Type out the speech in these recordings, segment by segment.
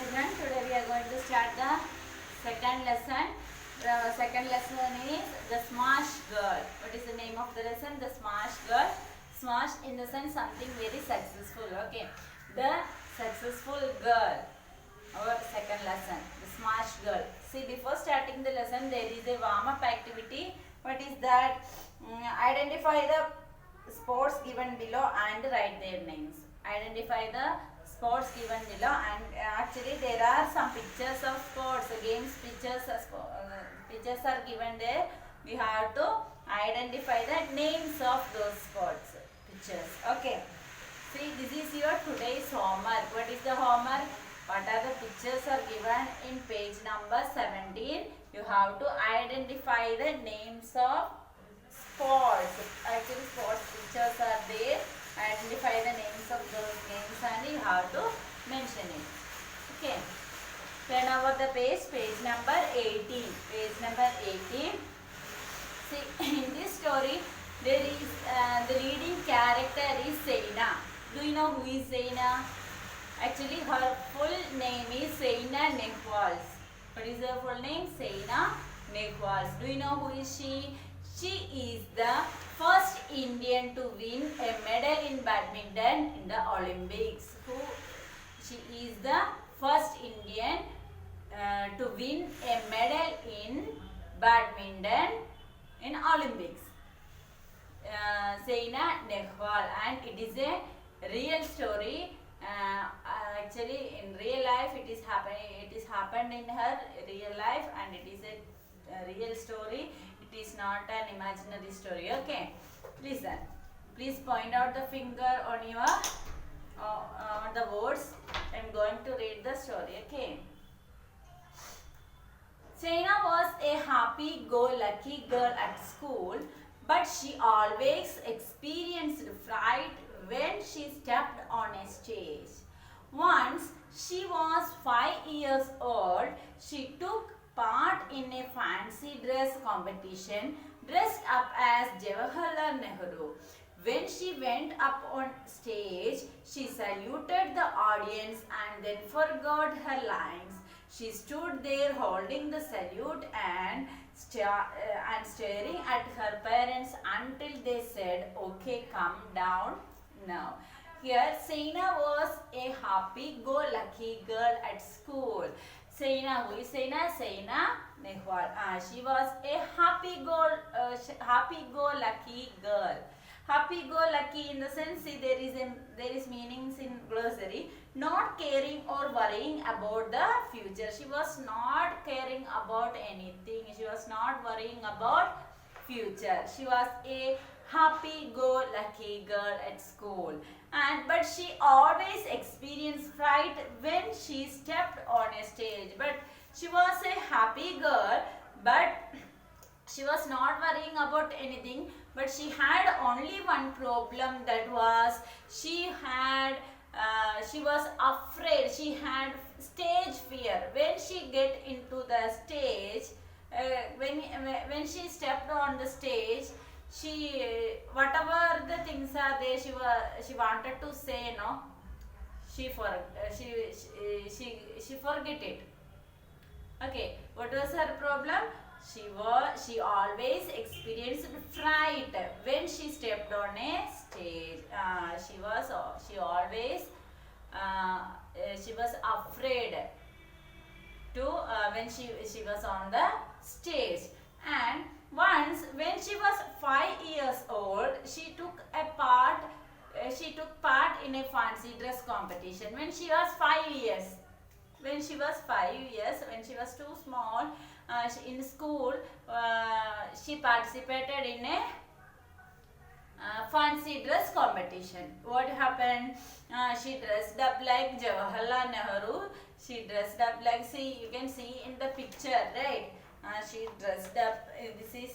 children, today we are going to start the second lesson. The second lesson is the Smash Girl. What is the name of the lesson? The Smash Girl. Smash in the sense something very successful. Okay. The successful girl. Our second lesson. The Smash Girl. See, before starting the lesson, there is a warm-up activity. What is that? Identify the sports given below and write their names. Identify the sports given below, and actually there are some pictures of sports games. Pictures are given there. We have to identify the names of those sports pictures. Okay, see, this is your today's homework. What is the homework? What are the pictures are given in page number 17? You have to identify the names of sports. Actually sports pictures are there. Identify the names of those games and you have to mention it. Okay. Turn over the page number 18. Page number 18. See, in this story, there is the leading character is Seina. Do you know who is Seina? Actually, her full name is Saina Nehwal. What is her full name? Saina Nehwal. Do you know who is she? She is the first Indian to win a medal in badminton in the Olympics. She is the first Indian to win a medal in badminton in Olympics. Saina Nehwal, and it is a real story. Actually, in real life, it is happened in her real life, and it is a real story. It is not an imaginary story. Okay, listen. Please point out the finger on your on the words. I am going to read the story. Okay. Saina was a happy-go-lucky girl at school, but she always experienced fright when she stepped on a stage. Once she was 5 years old, she took part in a fancy dress competition dressed up as Jawaharlal Nehru. When she went up on stage, she saluted the audience and then forgot her lines. She stood there holding the salute and staring at her parents until they said, "Okay, come down now." Here, Saina was a happy-go-lucky girl at school. Saina, who is Saina? Saina Nehwal. She was a happy-go-lucky girl. Happy-go-lucky in the sense, see, there is meanings in glossary. Not caring or worrying about the future. She was not caring about anything. She was not worrying about future. She was a happy-go-lucky girl at school, but she always experienced fright when she stepped on a stage. But she was a happy girl, but she was not worrying about anything. But she had only one problem, that was she was afraid. She had stage fear. When she get into the stage, when she stepped on the stage, she whatever the things are there, she wanted to say, no, she forget it. Okay, what was her problem? She always experienced fright when she stepped on a stage. She was afraid to when she was on the stage. And once when she was 5 years old, she took part in a fancy dress competition. When she was 5 years, when she was too small, in school, she participated in a fancy dress competition. What happened? She dressed up like Jawaharlal Nehru. She dressed up like, see, you can see in the picture, right? She dressed up. This is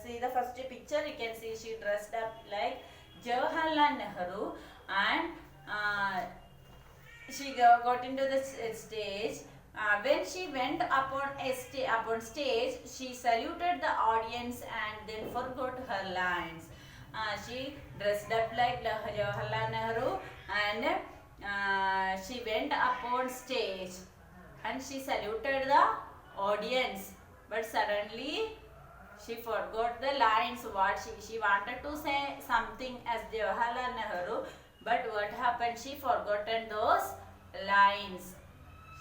see the first picture. You can see she dressed up like Jawaharlal Nehru, and she got into the stage. When she went upon stage, she saluted the audience and then forgot her lines. She dressed up like Jawaharlal Nehru, and she went up on stage and she saluted the audience, but suddenly she forgot the lines what she wanted to say something as Jawaharlal Nehru, but what happened, she forgotten those lines.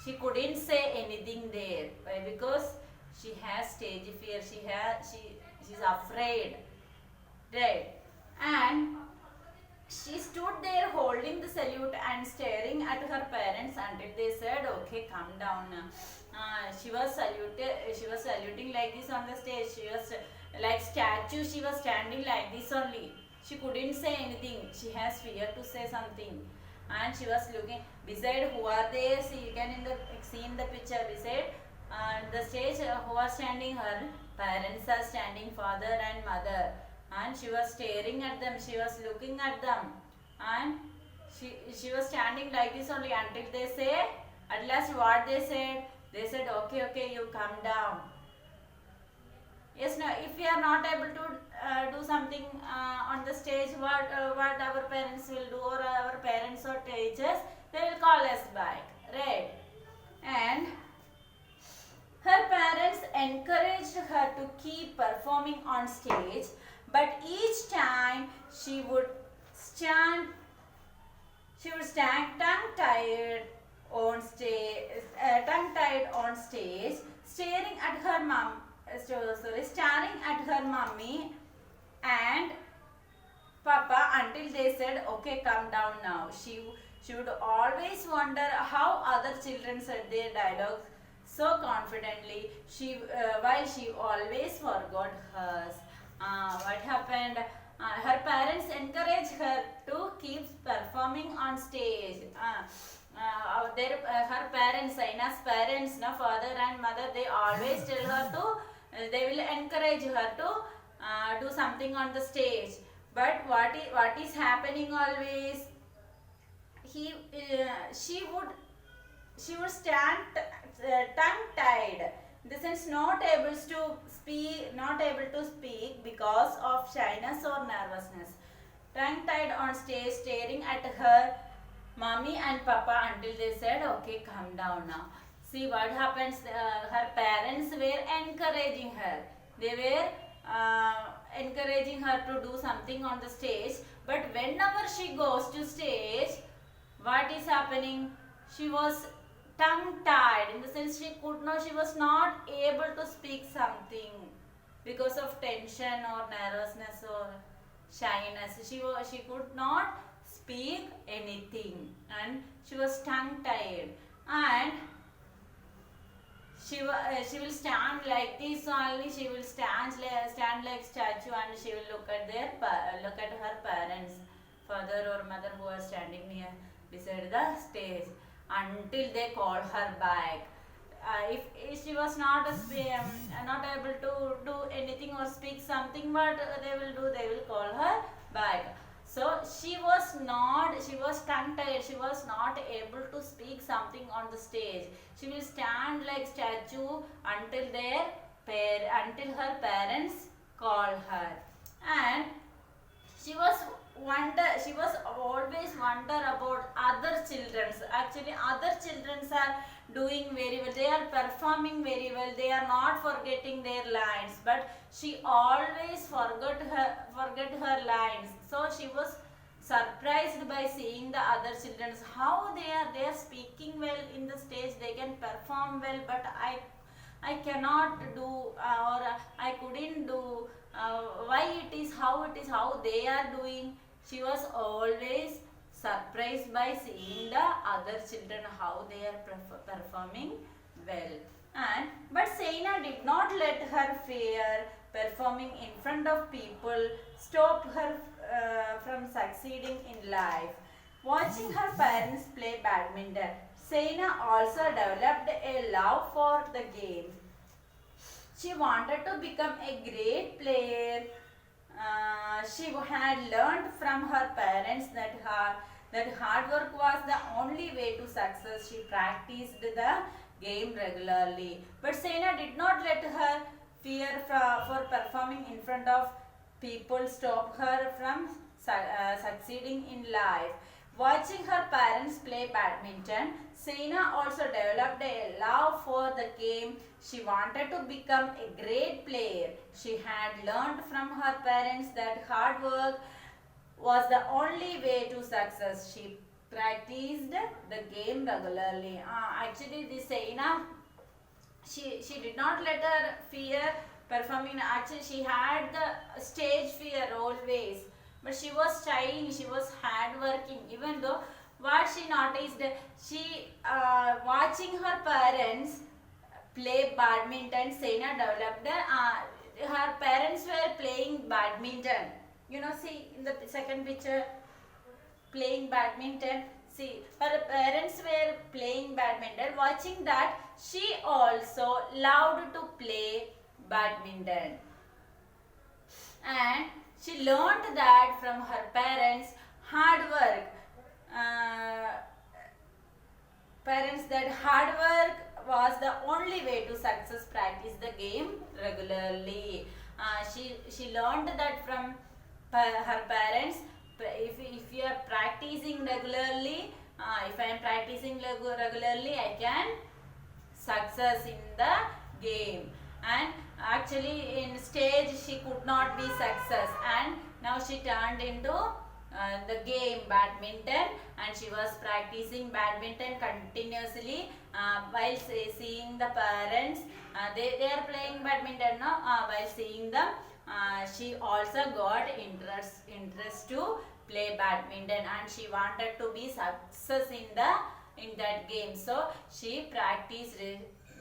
She couldn't say anything there. Why? Because she has stage fear. She's afraid, right? And she stood there holding the salute and staring at her parents until they said, "Okay, calm down." She was saluting like this on the stage. She was like statue. She was standing like this only. She couldn't say anything. She has fear to say something, and she was looking beside. Who are they? See, you can see in the picture beside the stage. Who are standing? Her parents are standing, father and mother. And she was staring at them, she was looking at them, and she was standing like this only until they say, at last what they said, okay, you come down. Yes, no, if we are not able to do something on the stage, what our parents will do, or our parents or teachers, they will call us back, right? And her parents encouraged her to keep performing on stage, but each time she would stand tongue-tied on stage, staring at her mummy and papa until they said, "Okay, come down now." She would always wonder how other children said their dialogues so confidently, while she always forgot hers. What happened? Her parents encouraged her to keep performing on stage. Her parents, Saina's parents, father and mother, they always tell her to, they will encourage her to do something on the stage. But what is happening always? She would stand tongue-tied. In the sense, not able to speak because of shyness or nervousness. Tongue-tied on stage, staring at her mommy and papa until they said, "Okay, come down now." See what happens. Her parents were encouraging her. They were encouraging her to do something on the stage. But whenever she goes to stage, what is happening? She was tongue-tied, in the sense she was not able to speak something because of tension or nervousness or shyness. She could not speak anything, and she was tongue-tied, and she will stand like this only. She will stand like statue, and she will look at her parents, father or mother, who are standing near beside the stage, until they call her back. If she was not able to do anything or speak something, what they will do? They will call her back. So she was tongue-tied. She was not able to speak something on the stage. She will stand like statue until her parents call her, and she was always wonder about other children. Actually, other children are doing very well. They are performing very well. They are not forgetting their lines. But she always forget her lines. So she was surprised by seeing the other children, how they are speaking well in the stage. They can perform well, but I cannot do, or I couldn't do. Why it is, how they are doing. She was always surprised by seeing the other children, how they are performing well. But Saina did not let her fear performing in front of people stop her from succeeding in life. Watching her parents play badminton, Saina also developed a love for the game. She wanted to become a great player. She had learned from her parents that hard work was the only way to success. She practiced the game regularly. But Saina did not let her fear for performing in front of people stop her from succeeding in life. Watching her parents play badminton, Saina also developed a love for the game. She wanted to become a great player. She had learned from her parents that hard work was the only way to success. She practiced the game regularly. Actually, this Saina, she did not let her fear performing. Actually, she had the stage fear always, but she was trying, she was hard working. Even though what she noticed, she watching her parents play badminton, Saina developed her parents were playing badminton. You know, see in the second picture, playing badminton. See, her parents were playing badminton. Watching that, she also loved to play badminton. And she learned that from her parents hard work. Parents that hard work was the only way to success. Practice the game regularly. She learned that from her parents. If you are practicing regularly, if I am practicing regularly, I can success in the game. And actually in stage she could not be success, and now she turned into the game badminton, and she was practicing badminton continuously while seeing the parents. They are playing badminton now. While seeing them, she also got interest to play badminton, and she wanted to be success in that game. So she practiced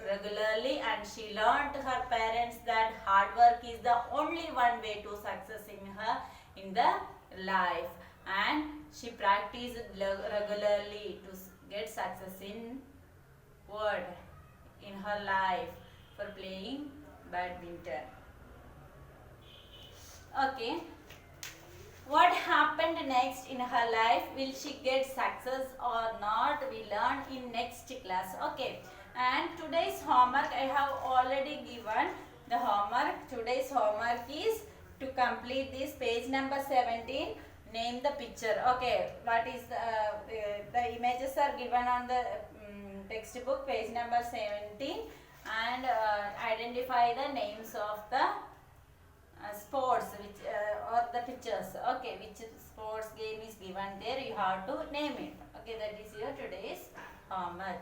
regularly, and she learned her parents that hard work is the only one way to success in the life, and she practiced regularly to get success in what in her life for playing badminton. Okay, what happened next in her life? Will she get success or not? We learn in next class. Okay, and today's homework I have already given the homework. Today's homework is to complete this page number 17. Name the picture. Okay, what is the images are given on the textbook, page number 17, and identify the names of the sports which or the pictures. Okay, which sports game is given there, you have to name it. Okay, that is your today's homework.